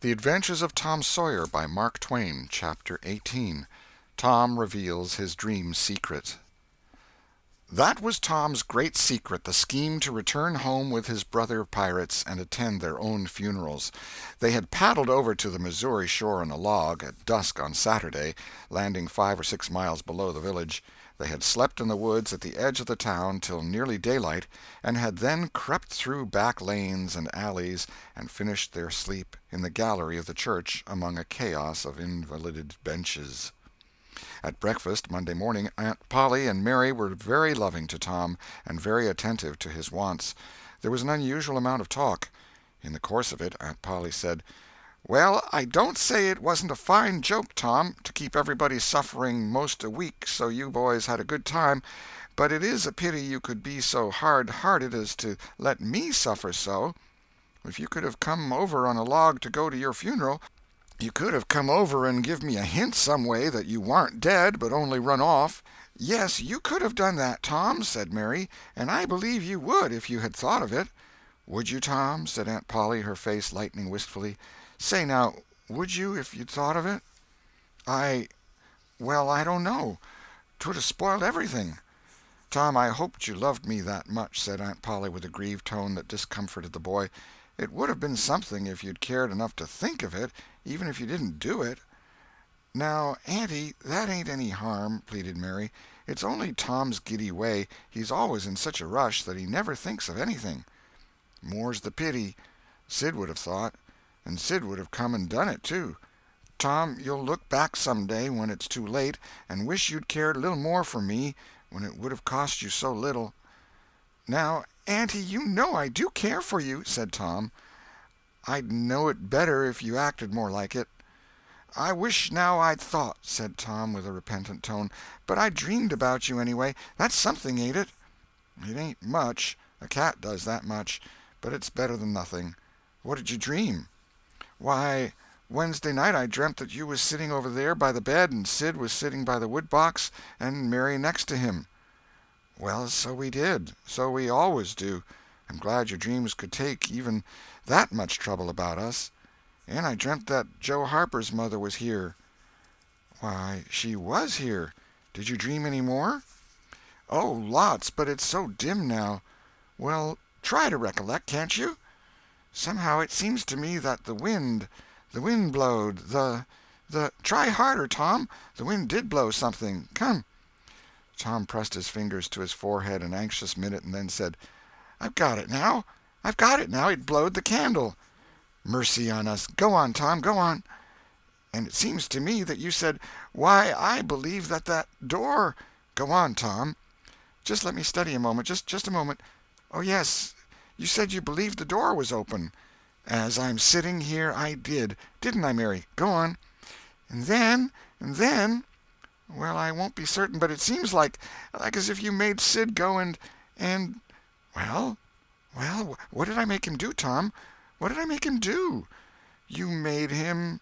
The Adventures of Tom Sawyer by Mark Twain, Chapter 18. Tom Reveals His Dream Secret. That was Tom's great secret, the scheme to return home with his brother pirates and attend their own funerals. They had paddled over to the Missouri shore on a log, at dusk on Saturday, landing 5 or 6 miles below the village. They had slept in the woods at the edge of the town till nearly daylight, and had then crept through back lanes and alleys and finished their sleep in the gallery of the church among a chaos of invalided benches. At breakfast Monday morning Aunt Polly and Mary were very loving to Tom, and very attentive to his wants. There was an unusual amount of talk. In the course of it Aunt Polly said, "Well, I don't say it wasn't a fine joke, Tom, to keep everybody suffering most a week so you boys had a good time, but it is a pity you could be so hard-hearted as to let me suffer so. If you could have come over on a log to go to your funeral, you could have come over and give me a hint some way that you warn't dead but only run off." "Yes, you could have done that, Tom," said Mary, "and I believe you would if you had thought of it." "Would you, Tom?" said Aunt Polly, her face lightening wistfully. "Say now, would you if you'd thought of it?" Well, I don't know. 'Twould have spoiled everything." "Tom, I hoped you loved me that much," said Aunt Polly with a grieved tone that discomforted the boy. "It would have been something if you'd cared enough to think of it, even if you didn't do it." "Now, Auntie, that ain't any harm," pleaded Mary. "It's only Tom's giddy way. He's always in such a rush that he never thinks of anything." "More's the pity. Sid would have thought, and Sid would have come and done it, too. Tom, you'll look back some day when it's too late, and wish you'd cared a little more for me when it would have cost you so little." "Now, Auntie, you know I do care for you," said Tom. "I'd know it better if you acted more like it." "I wish now I'd thought," said Tom with a repentant tone. "But I dreamed about you anyway. That's something, ain't it?" "It ain't much. A cat does that much. But it's better than nothing. What did you dream?" "Why, Wednesday night I dreamt that you was sitting over there by the bed, and Sid was sitting by the wood-box, and Mary next to him." "Well, so we did. So we always do. I'm glad your dreams could take even that much trouble about us. And I dreamt that Joe Harper's mother was here." "Why, she was here. Did you dream any more?" "Oh, lots, but it's so dim now." "Well, try to recollect, can't you?" "Somehow it seems to me that the wind blowed, try harder, Tom. The wind did blow something. Come." Tom pressed his fingers to his forehead an anxious minute, and then said, I've got it now. It blowed the candle." "Mercy on us! Go on, Tom, go on." "And it seems to me that you said, 'Why, I believe that door—'" "Go on, Tom." "Just let me study a moment. Just a moment. Oh, yes, you said you believed the door was open." "As I'm sitting here, I did. Didn't I, Mary? Go on." "And then, well, I won't be certain, but it seems like as if you made Sid go and— "Well, what did I make him do, Tom? What did I make him do?" "You made him—oh,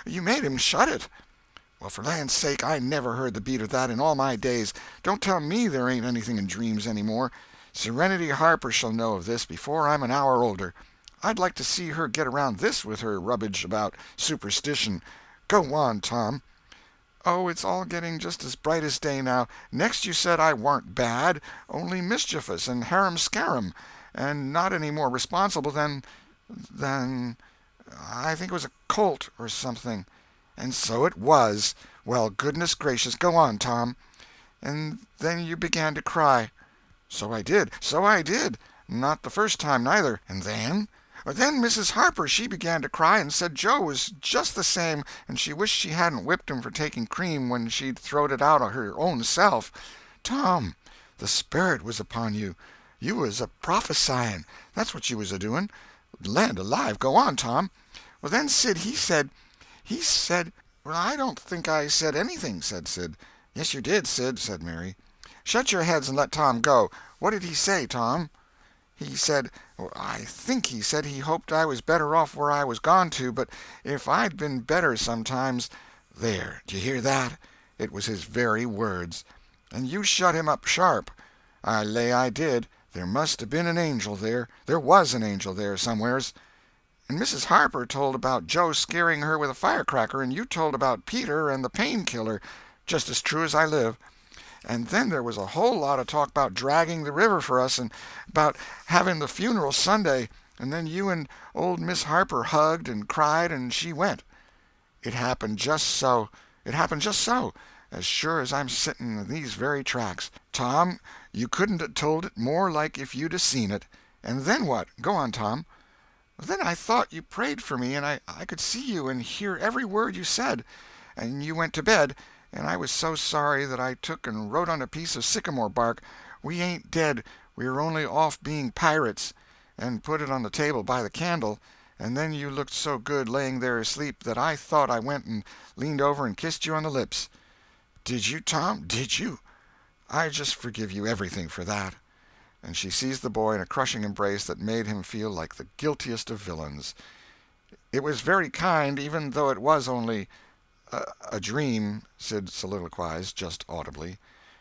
you made him shut it." "Well, for land's sake, I never heard the beat of that in all my days. Don't tell me there ain't anything in dreams any more. Serenity Harper shall know of this before I'm an hour older. I'd like to see her get around this with her rubbage about superstition. Go on, Tom." "Oh, it's all getting just as bright as day now. Next you said I warn't bad, only mischievous and harum-scarum, and not any more responsible than I think it was a colt or something." "And so it was. Well, goodness gracious, go on, Tom." "And then you began to cry." So I did. Not the first time, neither." "And then?" "Then Mrs. Harper, she began to cry, and said Joe was just the same, and she wished she hadn't whipped him for taking cream when she'd throwed it out of her own self." "Tom, the Sperrit was upon you. You was a prophesying. That's what you was a-doing. Land alive, go on, Tom." "Well, then Sid, he said— "Well, I don't think I said anything," said Sid. "Yes, you did, Sid," said Mary. "Shut your heads and let Tom go. What did he say, Tom?" "He said—I think he said he hoped I was better off where I was gone to, but if I'd been better sometimes—" "There, d'you hear that? It was his very words." "And you shut him up sharp." "I lay I did. There must have been an angel there. There was an angel there somewheres." And Mrs. Harper told about Joe scaring her with a firecracker, and you told about Peter and the painkiller, just as true as I live. And then there was a whole lot of talk about dragging the river for us, and about having the funeral Sunday, and then you and old Miss Harper hugged and cried, and she went. It happened just so. It happened just so, as sure as I'm sitting in these very tracks. Tom, you couldn't have told it more like if you'd have seen it. And then what? Go on, Tom. Then I thought you prayed for me, and I could see you and hear every word you said. And you went to bed, and I was so sorry that I took and wrote on a piece of sycamore bark, "We ain't dead, we are only off being pirates," and put it on the table by the candle. And then you looked so good laying there asleep that I thought I went and leaned over and kissed you on the lips. Did you, Tom? Did you? I just forgive you everything for that. And she seized the boy in a crushing embrace that made him feel like the guiltiest of villains. It was very kind, even though it was only a dream, Sid soliloquized, just audibly.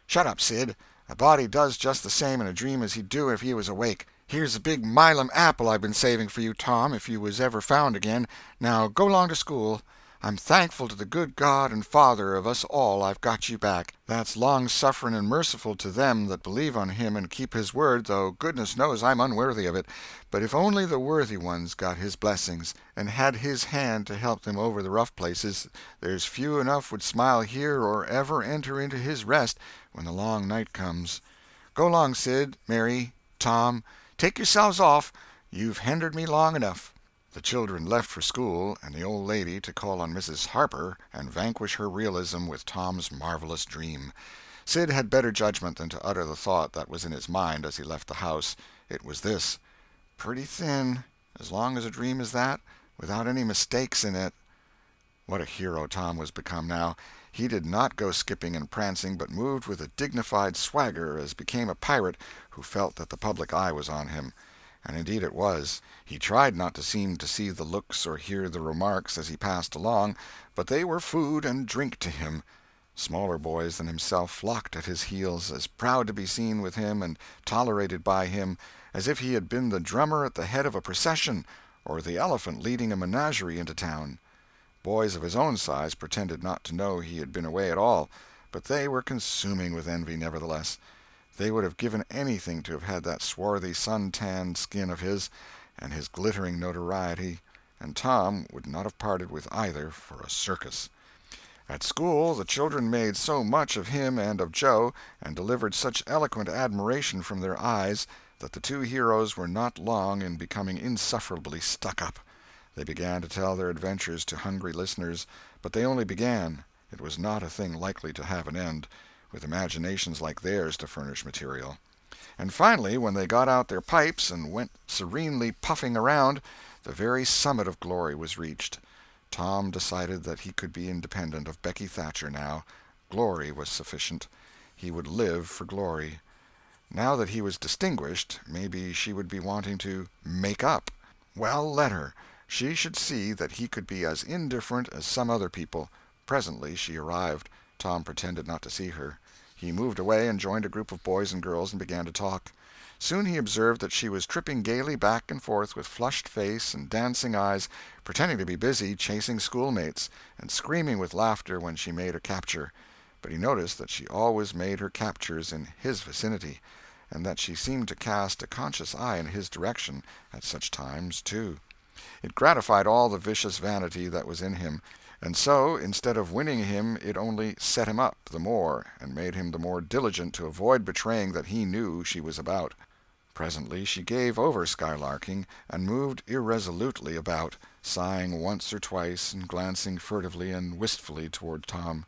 Shut up, Sid. A body does just the same in a dream as he'd do if he was awake. Here's a big Milam apple I've been saving for you, Tom, if you was ever found again. Now go along to school. I'm thankful to the good God and Father of us all I've got you back. That's long-suffering and merciful to them that believe on him and keep his word, though goodness knows I'm unworthy of it. But if only the worthy ones got his blessings, and had his hand to help them over the rough places, there's few enough would smile here or ever enter into his rest when the long night comes. Go along, Sid, Mary, Tom. Take yourselves off. You've hindered me long enough. The children left for school, and the old lady to call on Mrs. Harper and vanquish her realism with Tom's marvelous dream. Sid had better judgment than to utter the thought that was in his mind as he left the house. It was this: pretty thin, as long as a dream is that, without any mistakes in it. What a hero Tom was become now! He did not go skipping and prancing, but moved with a dignified swagger as became a pirate who felt that the public eye was on him. And indeed it was. He tried not to seem to see the looks or hear the remarks as he passed along, but they were food and drink to him. Smaller boys than himself flocked at his heels, as proud to be seen with him and tolerated by him as if he had been the drummer at the head of a procession, or the elephant leading a menagerie into town. Boys of his own size pretended not to know he had been away at all, but they were consuming with envy nevertheless. They would have given anything to have had that swarthy, sun-tanned skin of his, and his glittering notoriety, and Tom would not have parted with either for a circus. At school the children made so much of him and of Joe, and delivered such eloquent admiration from their eyes, that the two heroes were not long in becoming insufferably stuck-up. They began to tell their adventures to hungry listeners, but they only began. It was not a thing likely to have an end, with imaginations like theirs to furnish material. And finally, when they got out their pipes and went serenely puffing around, the very summit of glory was reached. Tom decided that he could be independent of Becky Thatcher now. Glory was sufficient. He would live for glory. Now that he was distinguished, maybe she would be wanting to make up. Well, let her. She should see that he could be as indifferent as some other people. Presently she arrived. Tom pretended not to see her. He moved away and joined a group of boys and girls and began to talk. Soon he observed that she was tripping gaily back and forth with flushed face and dancing eyes, pretending to be busy chasing schoolmates, and screaming with laughter when she made a capture. But he noticed that she always made her captures in his vicinity, and that she seemed to cast a conscious eye in his direction at such times, too. It gratified all the vicious vanity that was in him, and so, instead of winning him, it only set him up the more, and made him the more diligent to avoid betraying that he knew she was about. Presently she gave over skylarking, and moved irresolutely about, sighing once or twice, and glancing furtively and wistfully toward Tom.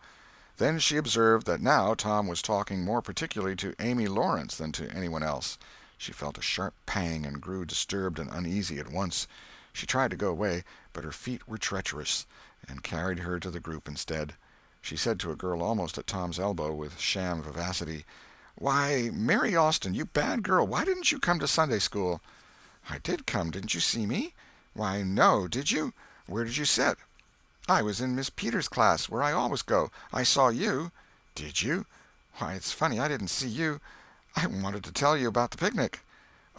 Then she observed that now Tom was talking more particularly to Amy Lawrence than to anyone else. She felt a sharp pang, and grew disturbed and uneasy at once. She tried to go away, but her feet were treacherous, and carried her to the group instead. She said to a girl almost at Tom's elbow, with sham vivacity, "Why, Mary Austin, you bad girl, why didn't you come to Sunday school?" "I did come. Didn't you see me?" "Why, no. Did you? Where did you sit?" "I was in Miss Peters' class, where I always go. I saw you." "Did you? Why, it's funny I didn't see you. I wanted to tell you about the picnic."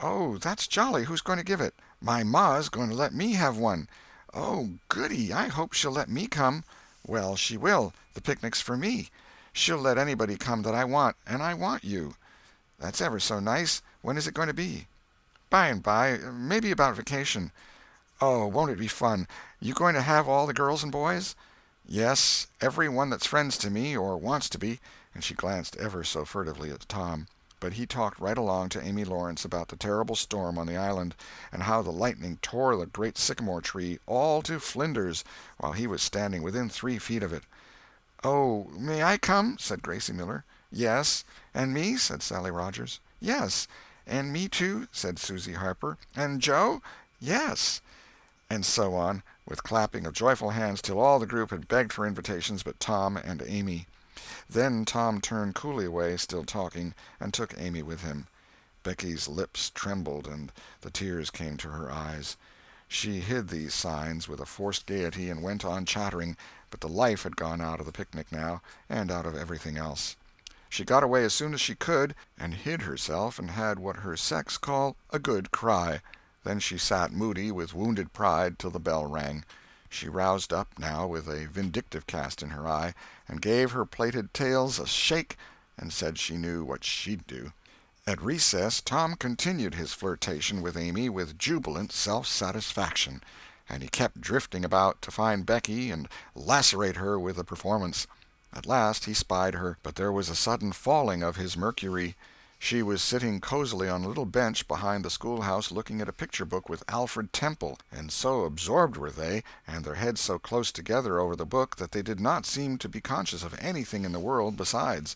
"Oh, that's jolly. Who's going to give it?" My ma's going to let me have one. Oh, goody, I hope she'll let me come. Well, she will. The picnic's for me. She'll let anybody come that I want, and I want you. That's ever so nice. When is it going to be? By and by, maybe about vacation. Oh, won't it be fun? You going to have all the girls and boys? Yes, every one that's friends to me, or wants to be, and she glanced ever so furtively at Tom. But he talked right along to Amy Lawrence about the terrible storm on the island, and how the lightning tore the great sycamore tree all to flinders while he was standing within 3 feet of it. "Oh, may I come?" said Gracie Miller. "Yes." "And me?" said Sally Rogers. "Yes." "And me too?" said Susie Harper. "And Joe?" "Yes." And so on, with clapping of joyful hands till all the group had begged for invitations but Tom and Amy. Then Tom turned coolly away, still talking, and took Amy with him. Becky's lips trembled and the tears came to her eyes. She hid these signs with a forced gaiety and went on chattering, but the life had gone out of the picnic now, and out of everything else. She got away as soon as she could, and hid herself and had what her sex call a good cry. Then she sat moody with wounded pride till the bell rang. She roused up, now, with a vindictive cast in her eye, and gave her plaited tails a shake, and said she knew what she'd do. At recess Tom continued his flirtation with Amy with jubilant self-satisfaction, and he kept drifting about to find Becky and lacerate her with the performance. At last he spied her, but there was a sudden falling of his mercury. She was sitting cozily on a little bench behind the schoolhouse looking at a picture book with Alfred Temple, and so absorbed were they, and their heads so close together over the book, that they did not seem to be conscious of anything in the world besides.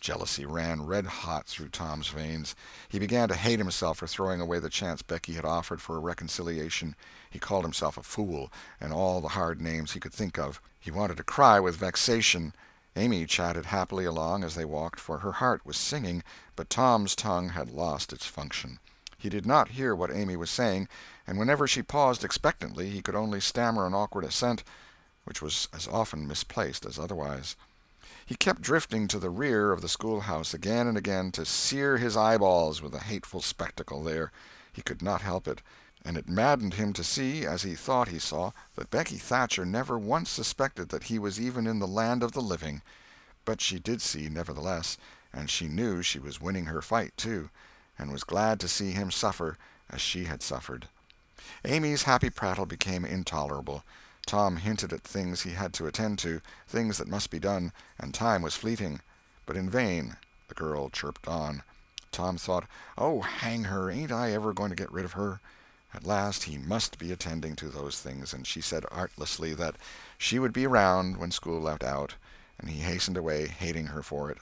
Jealousy ran red-hot through Tom's veins. He began to hate himself for throwing away the chance Becky had offered for a reconciliation. He called himself a fool, and all the hard names he could think of. He wanted to cry with vexation. Amy chatted happily along as they walked, for her heart was singing, but Tom's tongue had lost its function. He did not hear what Amy was saying, and whenever she paused expectantly he could only stammer an awkward assent, which was as often misplaced as otherwise. He kept drifting to the rear of the schoolhouse again and again to sear his eyeballs with the hateful spectacle there. He could not help it, and it maddened him to see, as he thought he saw, that Becky Thatcher never once suspected that he was even in the land of the living. But she did see, nevertheless, and she knew she was winning her fight, too, and was glad to see him suffer as she had suffered. Amy's happy prattle became intolerable. Tom hinted at things he had to attend to, things that must be done, and time was fleeting. But in vain. The girl chirped on. Tom thought, "Oh, hang her, ain't I ever going to get rid of her?" At last he must be attending to those things, and she said artlessly that she would be around when school left out, and he hastened away, hating her for it.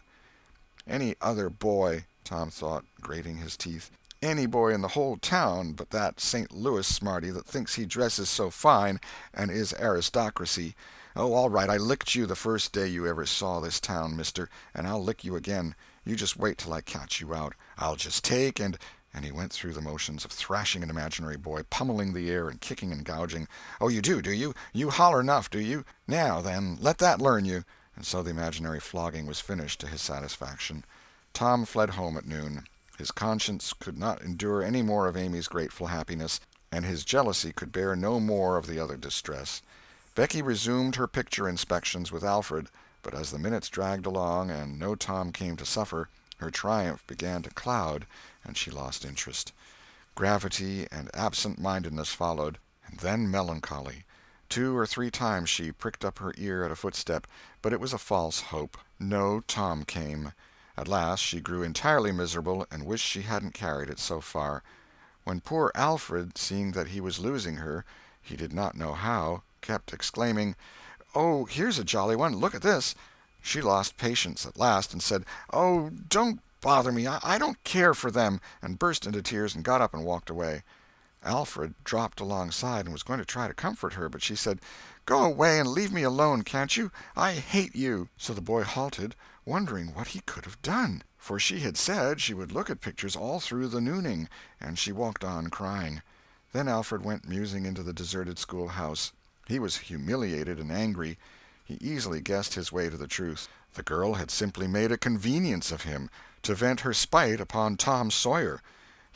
Any other boy, Tom thought, grating his teeth, any boy in the whole town but that St. Louis smarty that thinks he dresses so fine and is aristocracy. Oh, all right, I licked you the first day you ever saw this town, mister, and I'll lick you again. You just wait till I catch you out. I'll just take and he went through the motions of thrashing an imaginary boy, pummeling the air and kicking and gouging. "Oh, you do you? You holler enough, do you? Now, then, let that learn you." And so the imaginary flogging was finished to his satisfaction. Tom fled home at noon. His conscience could not endure any more of Amy's grateful happiness, and his jealousy could bear no more of the other distress. Becky resumed her picture inspections with Alfred, but as the minutes dragged along and no Tom came to suffer, her triumph began to cloud, and she lost interest. Gravity and absent-mindedness followed, and then melancholy. 2 or 3 times she pricked up her ear at a footstep, but it was a false hope. No Tom came. At last she grew entirely miserable and wished she hadn't carried it so far. When poor Alfred, seeing that he was losing her, he did not know how, kept exclaiming, "Oh, here's a jolly one, look at this," she lost patience at last and said, "Oh, don't bother me, I don't care for them," and burst into tears and got up and walked away. Alfred dropped alongside and was going to try to comfort her, but she said, "Go away and leave me alone, can't you? I hate you." So the boy halted, wondering what he could have done, for she had said she would look at pictures all through the nooning, and she walked on crying. Then Alfred went musing into the deserted schoolhouse. He was humiliated and angry. He easily guessed his way to the truth. The girl had simply made a convenience of him, to vent her spite upon Tom Sawyer.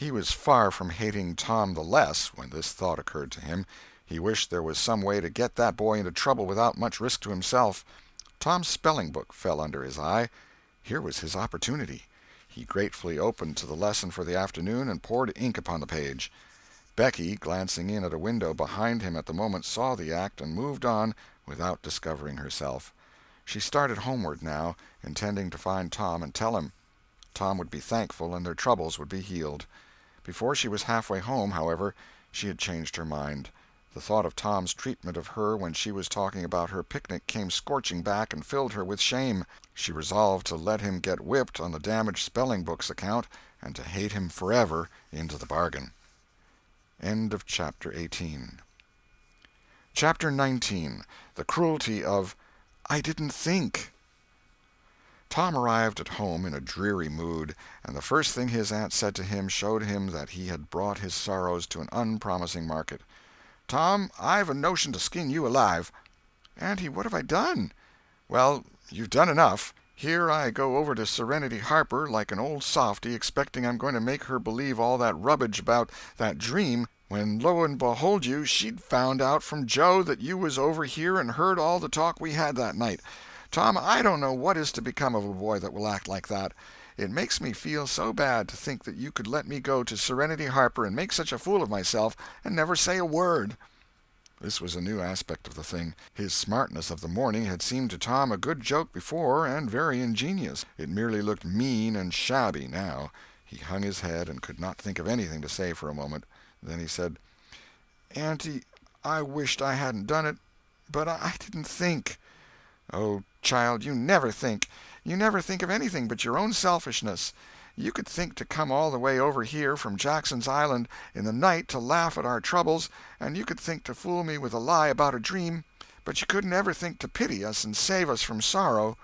He was far from hating Tom the less when this thought occurred to him. He wished there was some way to get that boy into trouble without much risk to himself. Tom's spelling-book fell under his eye. Here was his opportunity. He gratefully opened to the lesson for the afternoon and poured ink upon the page. Becky, glancing in at a window behind him at the moment, saw the act and moved on without discovering herself. She started homeward now, intending to find Tom and tell him. Tom would be thankful and their troubles would be healed. Before she was halfway home, however, she had changed her mind. The thought of Tom's treatment of her when she was talking about her picnic came scorching back and filled her with shame. She resolved to let him get whipped on the damaged spelling-book's account and to hate him forever into the bargain. End of Chapter 18. Chapter 19. The Cruelty of "I Didn't Think." Tom arrived at home in a dreary mood, and the first thing his aunt said to him showed him that he had brought his sorrows to an unpromising market. "Tom, I've a notion to skin you alive." "Auntie, what have I done?" "Well, you've done enough. Here I go over to Serenity Harper like an old softy, expecting I'm going to make her believe all that rubbish about that dream, when lo and behold you, she'd found out from Joe that you was over here and heard all the talk we had that night. Tom, I don't know what is to become of a boy that will act like that. It makes me feel so bad to think that you could let me go to Serenity Harper and make such a fool of myself and never say a word." This was a new aspect of the thing. His smartness of the morning had seemed to Tom a good joke before, and very ingenious. It merely looked mean and shabby now. He hung his head and could not think of anything to say for a moment. Then he said, "Auntie, I wished I hadn't done it, but I didn't think." "Oh, child, you never think. You never think of anything but your own selfishness. You could think to come all the way over here from Jackson's Island in the night to laugh at our troubles, and you could think to fool me with a lie about a dream, but you couldn't ever think to pity us and save us from sorrow."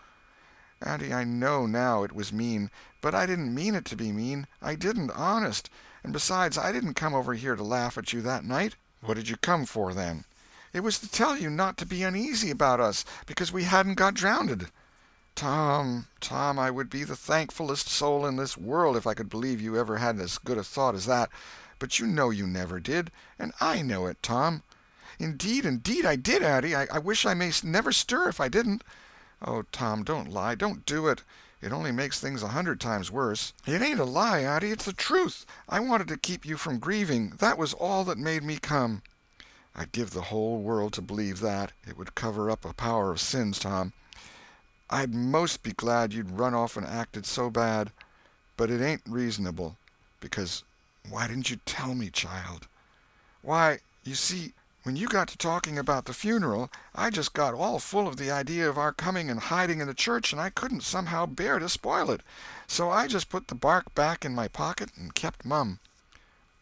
"Auntie, I know now it was mean, but I didn't mean it to be mean. I didn't, honest. And besides, I didn't come over here to laugh at you that night." "What did you come for, then?" "It was to tell you not to be uneasy about us, because we hadn't got drownded." "Tom, Tom, I would be the thankfulest soul in this world if I could believe you ever had as good a thought as that. But you know you never did, and I know it, Tom." Indeed, I did, Auntie. I wish I may never stir if I didn't." "Oh, Tom, don't lie. Don't do it. It only makes things 100 times worse." "It ain't a lie, Auntie. It's the truth. I wanted to keep you from grieving. That was all that made me come." "I'd give the whole world to believe that. It would cover up a power of sins, Tom. I'd most be glad you'd run off and acted so bad. But it ain't reasonable. Because why didn't you tell me, child?" "Why, you see, when you got to talking about the funeral, I just got all full of the idea of our coming and hiding in the church, and I couldn't somehow bear to spoil it. So I just put the bark back in my pocket and kept mum."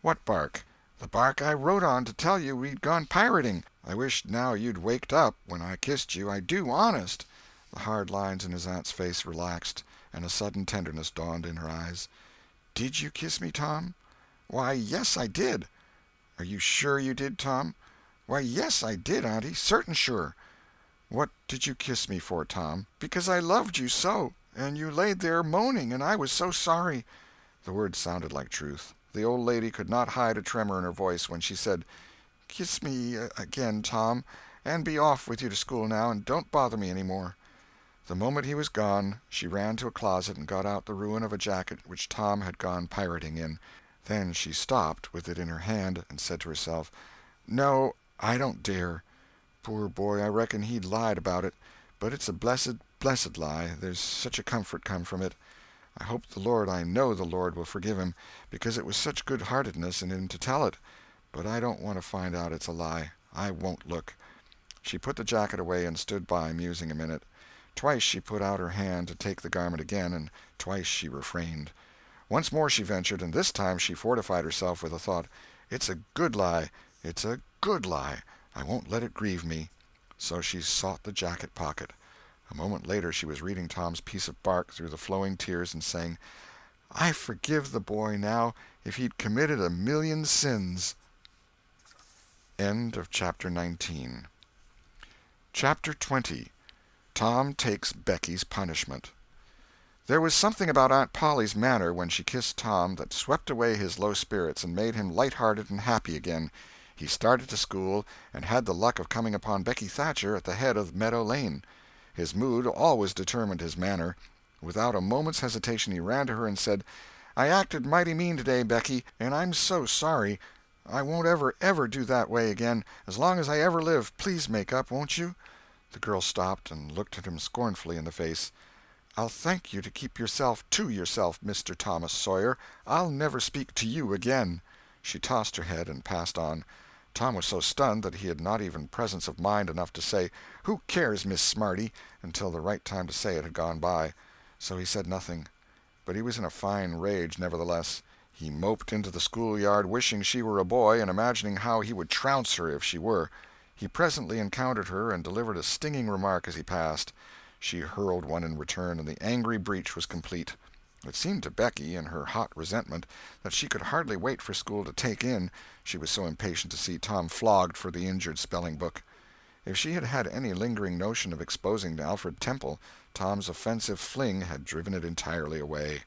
"What bark?" "The bark I wrote on to tell you we'd gone pirating. I wish now you'd waked up when I kissed you. I do, honest." The hard lines in his aunt's face relaxed, and a sudden tenderness dawned in her eyes. "Did you kiss me, Tom?" "Why, yes, I did." "Are you sure you did, Tom?" "Why, yes, I did, Auntie, certain sure." "What did you kiss me for, Tom?" "Because I loved you so, and you laid there moaning, and I was so sorry." The words sounded like truth. The old lady could not hide a tremor in her voice when she said, "Kiss me again, Tom, and be off with you to school now, and don't bother me any more." The moment he was gone, she ran to a closet and got out the ruin of a jacket which Tom had gone pirating in. Then she stopped, with it in her hand, and said to herself, "No, I don't dare. Poor boy, I reckon he'd lied about it. But it's a blessed, blessed lie. There's such a comfort come from it. I hope the Lord, I know the Lord will forgive him, because it was such good-heartedness in him to tell it. But I don't want to find out it's a lie. I won't look." She put the jacket away and stood by, musing a minute. Twice she put out her hand to take the garment again, and twice she refrained. Once more she ventured, and this time she fortified herself with the thought, "It's a good lie. It's a good lie. I won't let it grieve me." So she sought the jacket pocket. A moment later she was reading Tom's piece of bark through the flowing tears and saying, "I forgive the boy now if he'd committed 1,000,000 sins." End of Chapter 19. Chapter 20. Tom Takes Becky's Punishment. There was something about Aunt Polly's manner when she kissed Tom that swept away his low spirits and made him light-hearted and happy again. He started to school, and had the luck of coming upon Becky Thatcher at the head of Meadow Lane. His mood always determined his manner. Without a moment's hesitation he ran to her and said, "I acted mighty mean today, Becky, and I'm so sorry. I won't ever do that way again, as long as I ever live. Please make up, won't you?" The girl stopped and looked at him scornfully in the face. "I'll thank you to keep yourself to yourself, Mr. Thomas Sawyer. I'll never speak to you again." She tossed her head and passed on. Tom was so stunned that he had not even presence of mind enough to say, "Who cares, Miss Smarty?" until the right time to say it had gone by. So he said nothing. But he was in a fine rage, nevertheless. He moped into the schoolyard, wishing she were a boy, and imagining how he would trounce her if she were. He presently encountered her and delivered a stinging remark as he passed. She hurled one in return, and the angry breach was complete. It seemed to Becky, in her hot resentment, that she could hardly wait for school to take in, she was so impatient to see Tom flogged for the injured spelling-book. If she had had any lingering notion of exposing Alfred Temple, Tom's offensive fling had driven it entirely away.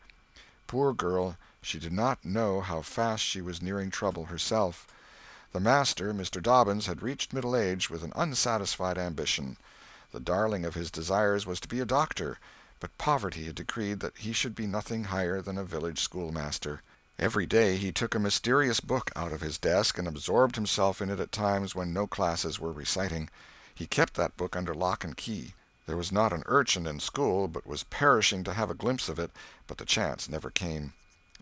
Poor girl, she did not know how fast she was nearing trouble herself. The master, Mr. Dobbins, had reached middle age with an unsatisfied ambition. The darling of his desires was to be a doctor, but poverty had decreed that he should be nothing higher than a village schoolmaster. Every day he took a mysterious book out of his desk and absorbed himself in it at times when no classes were reciting. He kept that book under lock and key. There was not an urchin in school but was perishing to have a glimpse of it, but the chance never came.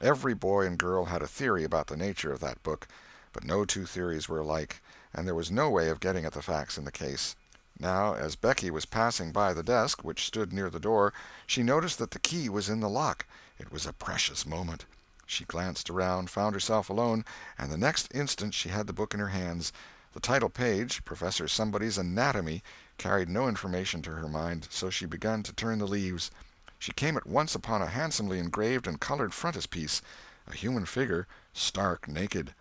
Every boy and girl had a theory about the nature of that book, but no two theories were alike, and there was no way of getting at the facts in the case. Now, as Becky was passing by the desk, which stood near the door, she noticed that the key was in the lock. It was a precious moment. She glanced around, found herself alone, and the next instant she had the book in her hands. The title page, Professor Somebody's Anatomy, carried no information to her mind, so she began to turn the leaves. She came at once upon a handsomely engraved and colored frontispiece, a human figure, stark naked.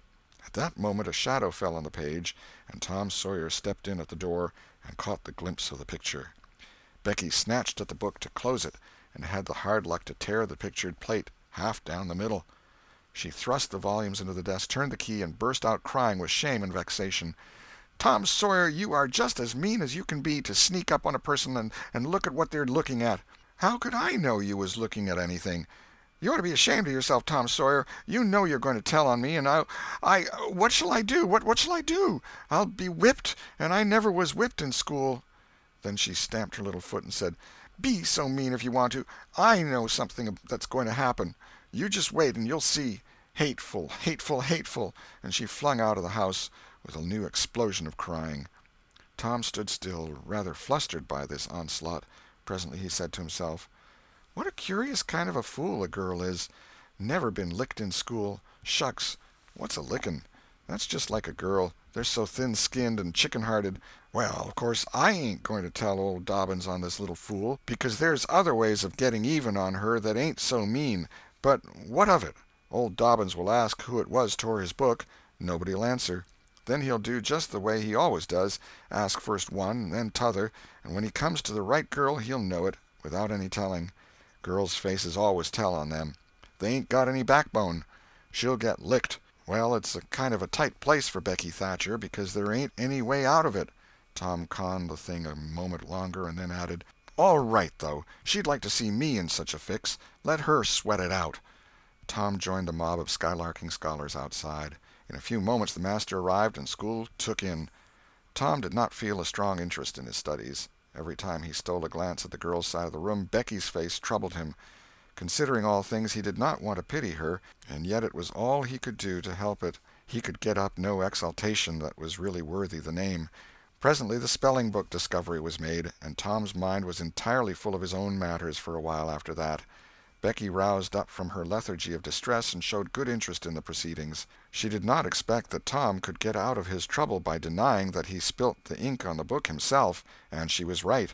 At that moment a shadow fell on the page, and Tom Sawyer stepped in at the door and caught the glimpse of the picture. Becky snatched at the book to close it, and had the hard luck to tear the pictured plate half down the middle. She thrust the volumes into the desk, turned the key, and burst out crying with shame and vexation. "Tom Sawyer, you are just as mean as you can be, to sneak up on a person and look at what they're looking at. How could I know you was looking at anything? You ought to be ashamed of yourself, Tom Sawyer. You know you're going to tell on me, and what shall I do? What shall I do? I'll be whipped, and I never was whipped in school." Then she stamped her little foot and said, "Be so mean if you want to. I know something that's going to happen. You just wait and you'll see. Hateful, hateful, hateful!" And she flung out of the house with a new explosion of crying. Tom stood still, rather flustered by this onslaught. Presently he said to himself, "What a curious kind of a fool a girl is. Never been licked in school. Shucks, what's a licking? That's just like a girl. They're so thin-skinned and chicken-hearted. Well, of course I ain't going to tell old Dobbins on this little fool, because there's other ways of getting even on her that ain't so mean. But what of it? Old Dobbins will ask who it was tore his book. Nobody'll answer. Then he'll do just the way he always does, ask first one and then t'other, and when he comes to the right girl he'll know it, without any telling. Girls' faces always tell on them. They ain't got any backbone. She'll get licked. Well, it's a kind of a tight place for Becky Thatcher, because there ain't any way out of it." Tom conned the thing a moment longer, and then added, "All right, though. She'd like to see me in such a fix. Let her sweat it out." Tom joined the mob of skylarking scholars outside. In a few moments the master arrived, and school took in. Tom did not feel a strong interest in his studies. Every time he stole a glance at the girl's side of the room, Becky's face troubled him. Considering all things, he did not want to pity her, and yet it was all he could do to help it. He could get up no exultation that was really worthy the name. Presently the spelling-book discovery was made, and Tom's mind was entirely full of his own matters for a while after that. Becky roused up from her lethargy of distress and showed good interest in the proceedings. She did not expect that Tom could get out of his trouble by denying that he spilt the ink on the book himself, and she was right.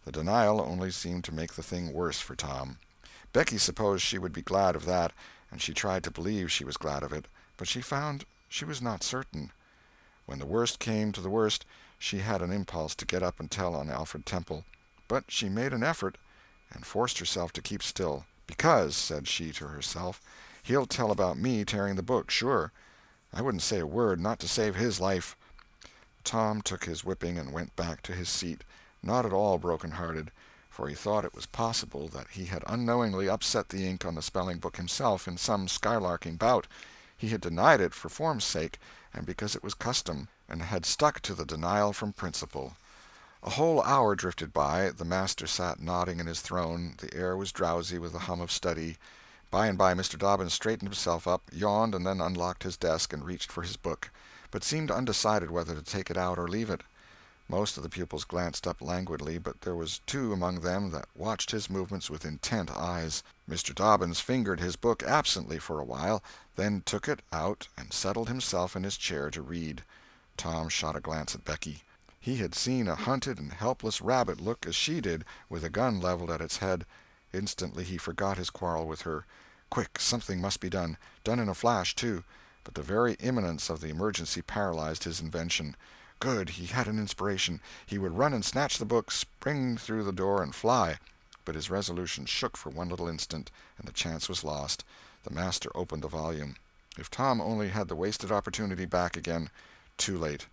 The denial only seemed to make the thing worse for Tom. Becky supposed she would be glad of that, and she tried to believe she was glad of it, but she found she was not certain. When the worst came to the worst, she had an impulse to get up and tell on Alfred Temple, but she made an effort, and forced herself to keep still. "Because," said she to herself, "he'll tell about me tearing the book, sure. I wouldn't say a word, not to save his life." Tom took his whipping and went back to his seat, not at all broken-hearted, for he thought it was possible that he had unknowingly upset the ink on the spelling-book himself in some skylarking bout. He had denied it for form's sake, and because it was custom, and had stuck to the denial from principle. A whole hour drifted by. The master sat nodding in his throne. The air was drowsy with the hum of study. By and by Mr. Dobbins straightened himself up, yawned, and then unlocked his desk and reached for his book, but seemed undecided whether to take it out or leave it. Most of the pupils glanced up languidly, but there was two among them that watched his movements with intent eyes. Mr. Dobbins fingered his book absently for a while, then took it out and settled himself in his chair to read. Tom shot a glance at Becky. He had seen a hunted and helpless rabbit look as she did, with a gun leveled at its head. Instantly he forgot his quarrel with her. Quick, something must be done in a flash, too. But the very imminence of the emergency paralyzed his invention. Good, he had an inspiration. He would run and snatch the book, spring through the door, and fly. But his resolution shook for one little instant, and the chance was lost. The master opened the volume. If Tom only had the wasted opportunity back again. Too late.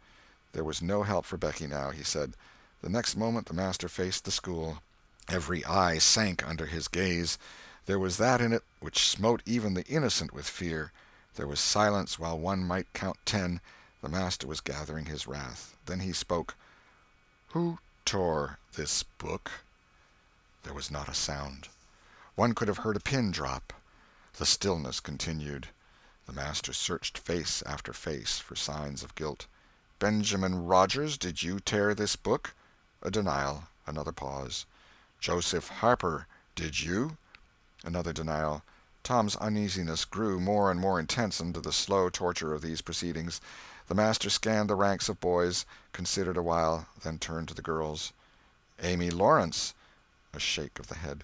There was no help for Becky now, he said. The next moment the master faced the school. Every eye sank under his gaze. There was that in it which smote even the innocent with fear. There was silence while one might count 10. The master was gathering his wrath. Then he spoke. "Who tore this book?" There was not a sound. One could have heard a pin drop. The stillness continued. The master searched face after face for signs of guilt. "Benjamin Rogers, did you tear this book?" A denial. Another pause. "Joseph Harper, did you?" Another denial. Tom's uneasiness grew more and more intense under the slow torture of these proceedings. The master scanned the ranks of boys, considered a while, then turned to the girls. "Amy Lawrence." A shake of the head.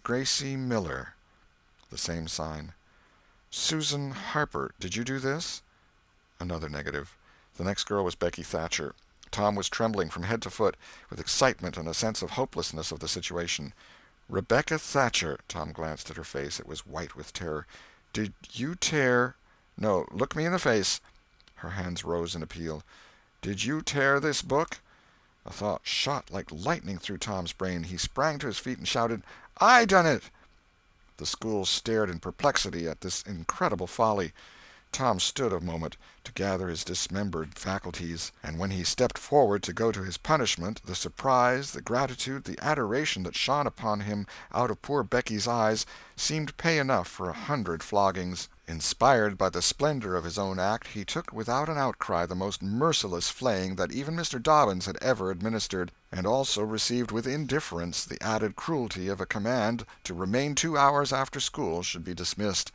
"Gracie Miller." The same sign. "Susan Harper, did you do this?" Another negative. The next girl was Becky Thatcher. Tom was trembling from head to foot, with excitement and a sense of hopelessness of the situation. "Rebecca Thatcher." Tom glanced at her face. It was white with terror. "Did you tear—" "No, look me in the face." Her hands rose in appeal. "Did you tear this book?" A thought shot like lightning through Tom's brain. He sprang to his feet and shouted, "I done it!" The school stared in perplexity at this incredible folly. Tom stood a moment to gather his dismembered faculties, and when he stepped forward to go to his punishment, the surprise, the gratitude, the adoration that shone upon him out of poor Becky's eyes seemed pay enough for 100 floggings. Inspired by the splendor of his own act, he took without an outcry the most merciless flaying that even Mr. Dobbins had ever administered, and also received with indifference the added cruelty of a command to remain 2 hours after school should be dismissed.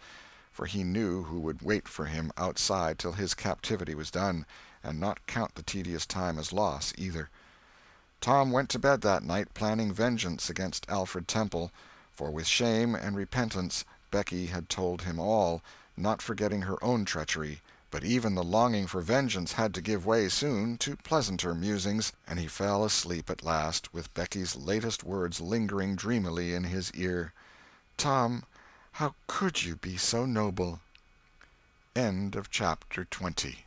For he knew who would wait for him outside till his captivity was done, and not count the tedious time as loss, either. Tom went to bed that night planning vengeance against Alfred Temple, for with shame and repentance Becky had told him all, not forgetting her own treachery, but even the longing for vengeance had to give way soon to pleasanter musings, and he fell asleep at last with Becky's latest words lingering dreamily in his ear. "Tom, how could you be so noble?" End of chapter 20.